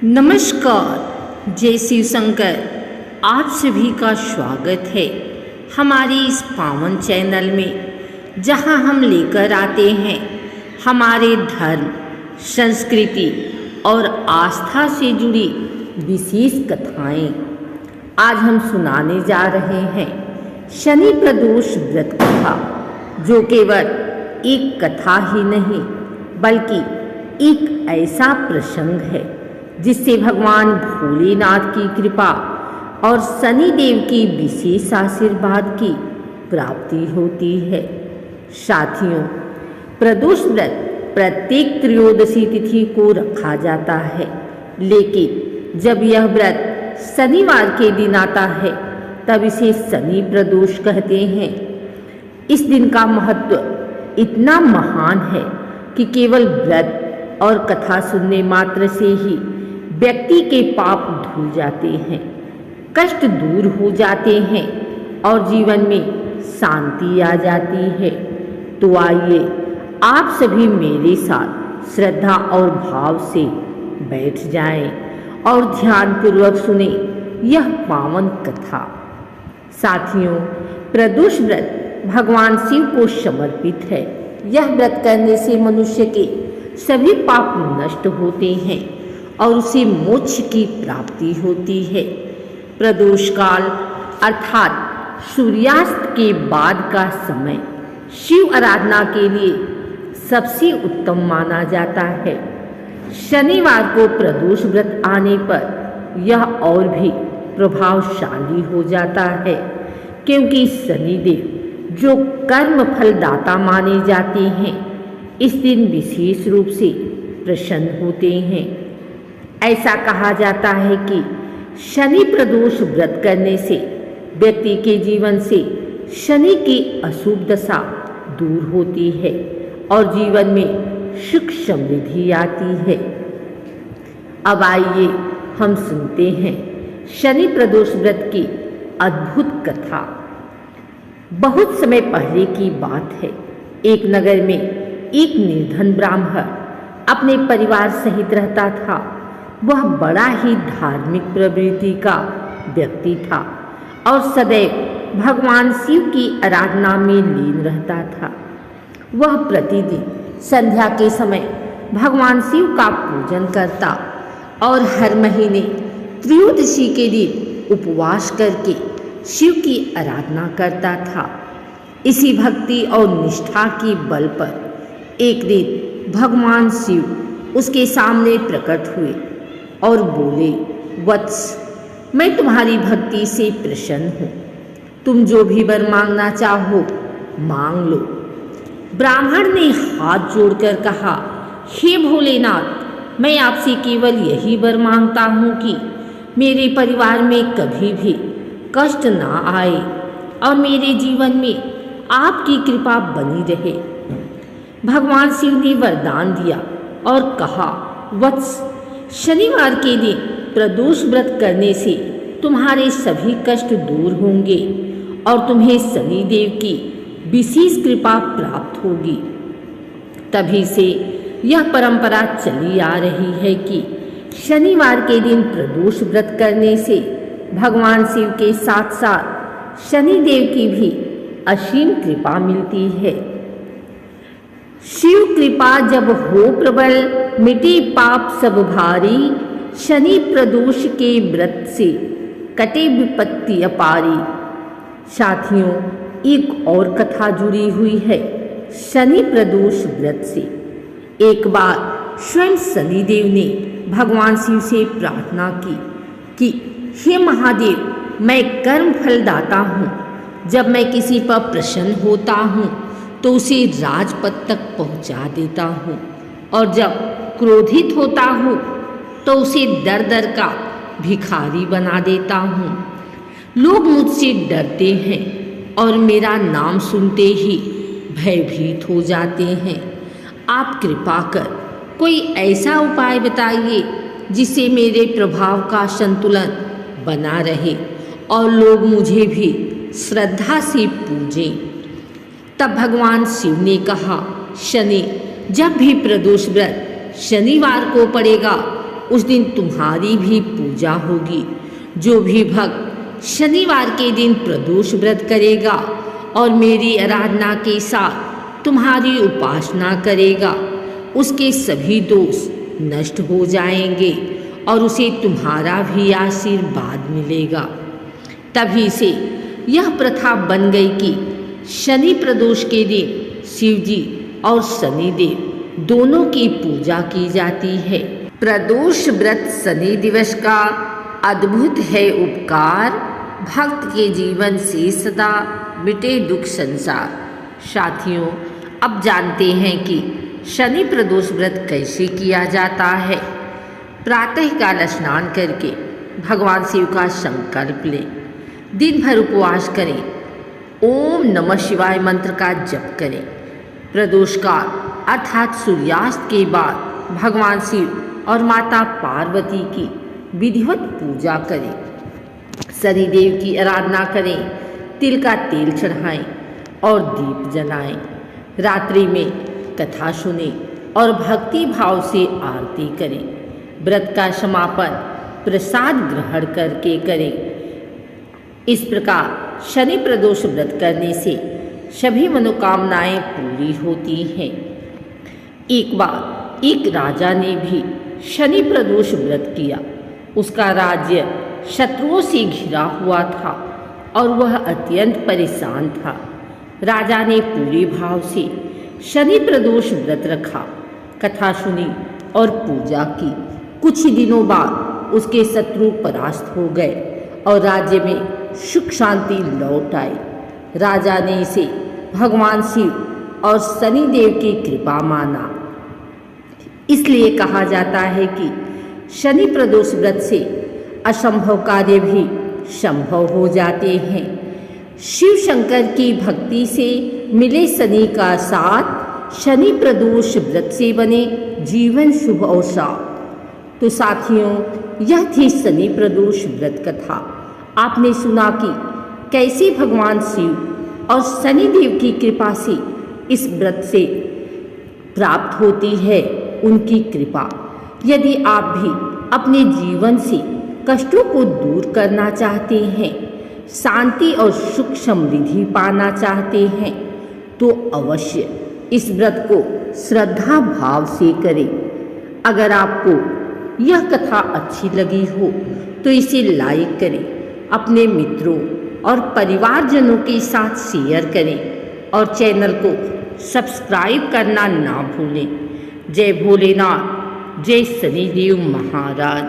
नमस्कार, जय शिव शंकर। आप सभी का स्वागत है हमारे इस पावन चैनल में, जहां हम लेकर आते हैं हमारे धर्म, संस्कृति और आस्था से जुड़ी विशेष कथाएं। आज हम सुनाने जा रहे हैं शनि प्रदोष व्रत कथा, जो केवल एक कथा ही नहीं बल्कि एक ऐसा प्रसंग है जिससे भगवान भोलेनाथ की कृपा और शनि देव की विशेष आशीर्वाद की प्राप्ति होती है। साथियों, प्रदोष व्रत प्रत्येक त्रयोदशी तिथि को रखा जाता है, लेकिन जब यह व्रत शनिवार के दिन आता है तब इसे शनि प्रदोष कहते हैं। इस दिन का महत्व इतना महान है कि केवल व्रत और कथा सुनने मात्र से ही व्यक्ति के पाप धुल जाते हैं, कष्ट दूर हो जाते हैं और जीवन में शांति आ जाती है। तो आइए आप सभी मेरे साथ श्रद्धा और भाव से बैठ जाएं और ध्यानपूर्वक सुने यह पावन कथा। साथियों, प्रदोष व्रत भगवान शिव को समर्पित है। यह व्रत करने से मनुष्य के सभी पाप नष्ट होते हैं और उसे मोक्ष की प्राप्ति होती है। प्रदोष काल अर्थात सूर्यास्त के बाद का समय शिव आराधना के लिए सबसे उत्तम माना जाता है। शनिवार को प्रदोष व्रत आने पर यह और भी प्रभावशाली हो जाता है, क्योंकि शनिदेव जो कर्म फलदाता माने जाते हैं, इस दिन विशेष रूप से प्रसन्न होते हैं। ऐसा कहा जाता है कि शनि प्रदोष व्रत करने से व्यक्ति के जीवन से शनि की अशुभ दशा दूर होती है और जीवन में सुख समृद्धि आती है। अब आइए हम सुनते हैं शनि प्रदोष व्रत की अद्भुत कथा। बहुत समय पहले की बात है। एक नगर में एक निर्धन ब्राह्मण अपने परिवार सहित रहता था। वह बड़ा ही धार्मिक प्रवृत्ति का व्यक्ति था और सदैव भगवान शिव की आराधना में लीन रहता था। वह प्रतिदिन संध्या के समय भगवान शिव का पूजन करता और हर महीने त्रयोदशी के दिन उपवास करके शिव की आराधना करता था। इसी भक्ति और निष्ठा के बल पर एक दिन भगवान शिव उसके सामने प्रकट हुए और बोले, वत्स, मैं तुम्हारी भक्ति से प्रसन्न हूँ। तुम जो भी वर मांगना चाहो मांग लो। ब्राह्मण ने हाथ जोड़कर कहा, हे भोलेनाथ, मैं आपसे केवल यही वर मांगता हूँ कि मेरे परिवार में कभी भी कष्ट ना आए और मेरे जीवन में आपकी कृपा बनी रहे। भगवान शिव ने वरदान दिया और कहा, वत्स, शनिवार के दिन प्रदोष व्रत करने से तुम्हारे सभी कष्ट दूर होंगे और तुम्हें शनि देव की विशेष कृपा प्राप्त होगी। तभी से यह परंपरा चली आ रही है कि शनिवार के दिन प्रदोष व्रत करने से भगवान शिव के साथ साथ शनि देव की भी असीम कृपा मिलती है। शिव कृपा जब हो प्रबल, मिटे पाप सब भारी, शनि प्रदोष के व्रत से कटे विपत्ति अपारी। साथियों, एक और कथा जुड़ी हुई है शनि प्रदोष व्रत से। एक बार स्वयं शनिदेव ने भगवान शिव से प्रार्थना की कि हे महादेव, मैं कर्म फलदाता हूँ। जब मैं किसी पर प्रसन्न होता हूँ तो उसे राजपद तक पहुँचा देता हूँ, और जब क्रोधित होता हूँ तो उसे दर दर का भिखारी बना देता हूँ। लोग मुझसे डरते हैं और मेरा नाम सुनते ही भयभीत हो जाते हैं। आप कृपा कर कोई ऐसा उपाय बताइए जिससे मेरे प्रभाव का संतुलन बना रहे और लोग मुझे भी श्रद्धा से पूजें। तब भगवान शिव ने कहा, शनि, जब भी प्रदोष व्रत शनिवार को पड़ेगा उस दिन तुम्हारी भी पूजा होगी। जो भी भक्त शनिवार के दिन प्रदोष व्रत करेगा और मेरी आराधना के साथ तुम्हारी उपासना करेगा, उसके सभी दोष नष्ट हो जाएंगे और उसे तुम्हारा भी आशीर्वाद मिलेगा। तभी से यह प्रथा बन गई कि शनि प्रदोष के दिन शिव जी और शनिदेव दोनों की पूजा की जाती है। प्रदोष व्रत शनि दिवस का अद्भुत है उपकार, भक्त के जीवन से सदा मिटे दुख संसार। साथियों, अब जानते हैं कि शनि प्रदोष व्रत कैसे किया जाता है। प्रातःकाल स्नान करके भगवान शिव का संकल्प लें, दिन भर उपवास करें, ओम नमः शिवाय मंत्र का जप करें। प्रदोष काल अर्थात सूर्यास्त के बाद भगवान शिव और माता पार्वती की विधिवत पूजा करें, शनिदेव की आराधना करें, तिल का तेल चढ़ाएं और दीप जलाएं। रात्रि में कथा सुने और भक्ति भाव से आरती करें। व्रत का समापन प्रसाद ग्रहण करके करें। इस प्रकार शनि प्रदोष व्रत करने से सभी मनोकामनाएं पूरी होती हैं। एक बार एक राजा ने भी शनि प्रदोष व्रत किया। उसका राज्य शत्रुओं से घिरा हुआ था और वह अत्यंत परेशान था। राजा ने पूरे भाव से शनि प्रदोष व्रत रखा, कथा सुनी और पूजा की। कुछ ही दिनों बाद उसके शत्रु परास्त हो गए और राज्य में सुख शांति लौट आई। राजा ने इसे भगवान शिव और शनिदेव की कृपा माना। इसलिए कहा जाता है कि शनि प्रदोष व्रत से असंभव कार्य भी संभव हो जाते हैं। शिव शंकर की भक्ति से मिले शनि का साथ, शनि प्रदोष व्रत से बने जीवन शुभ और साथ। तो साथियों, यह थी शनि प्रदोष व्रत कथा। आपने सुना कि कैसे भगवान शिव और शनिदेव की कृपा से इस व्रत से प्राप्त होती है उनकी कृपा। यदि आप भी अपने जीवन से कष्टों को दूर करना चाहते हैं, शांति और सुख समृद्धि पाना चाहते हैं, तो अवश्य इस व्रत को श्रद्धा भाव से करें। अगर आपको यह कथा अच्छी लगी हो तो इसे लाइक करें, अपने मित्रों और परिवारजनों के साथ शेयर करें और चैनल को सब्सक्राइब करना ना भूलें। जय भोलेनाथ, जय शनिदेव महाराज।